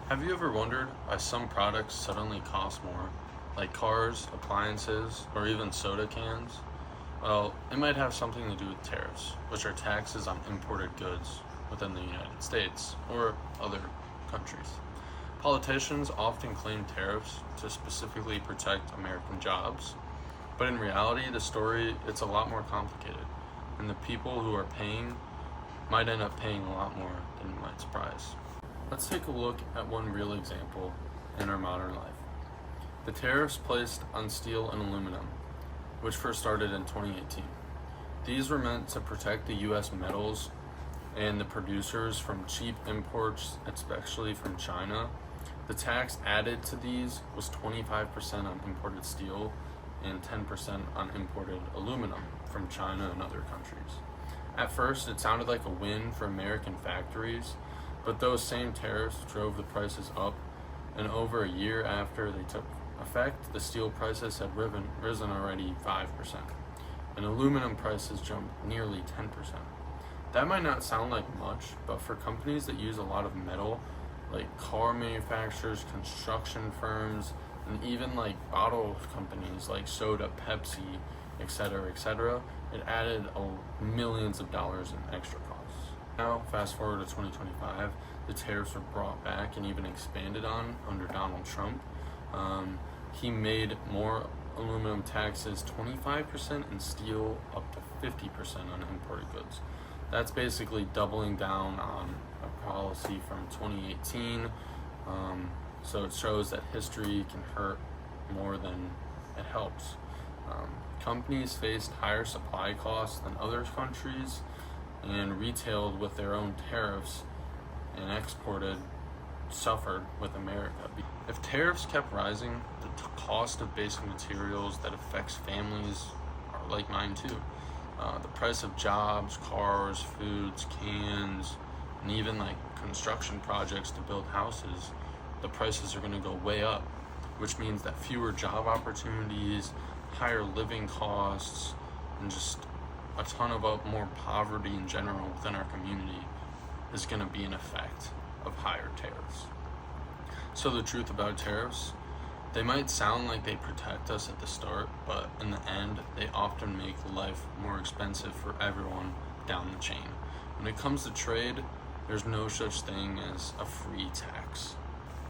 Have you ever wondered why some products suddenly cost more, like cars, appliances, or even soda cans? Well, it might have something to do with tariffs, which are taxes on imported goods within the United States or other countries. Politicians often claim tariffs to specifically protect American jobs, but in reality, the story it's a lot more complicated, and the people who are paying might end up paying a lot more than you might surprise. Let's take a look at one real example in our modern life. The tariffs placed on steel and aluminum, which first started in 2018. These were meant to protect the US metals and the producers from cheap imports, especially from China. The tax added to these was 25% on imported steel and 10% on imported aluminum from China and other countries. At first, it sounded like a win for American factories, but those same tariffs drove the prices up, and over a year after they took effect, the steel prices had risen already 5%, and aluminum prices jumped nearly 10%. That might not sound like much, but for companies that use a lot of metal, like car manufacturers, construction firms, and even like bottle companies like soda, Pepsi, etc., it added millions of dollars in extra costs. Now, fast forward to 2025, the tariffs were brought back and even expanded on under Donald Trump. He made more aluminum taxes 25% and steel up to 50% on imported goods. That's basically doubling down on a policy from 2018. So it shows that history can hurt more than it helps. Companies faced higher supply costs than other countries and retailed with their own tariffs and exported suffered with America. If tariffs kept rising, the cost of basic materials that affects families are like mine too. The price of jobs, cars, foods, cans, and even like construction projects to build houses, the prices are going to go way up, which means that fewer job opportunities, higher living costs, and just a ton of more poverty in general within our community is going to be an effect of higher tariffs. So the truth about tariffs, they might sound like they protect us at the start, but in the end, they often make life more expensive for everyone down the chain. When it comes to trade, there's no such thing as a free tax.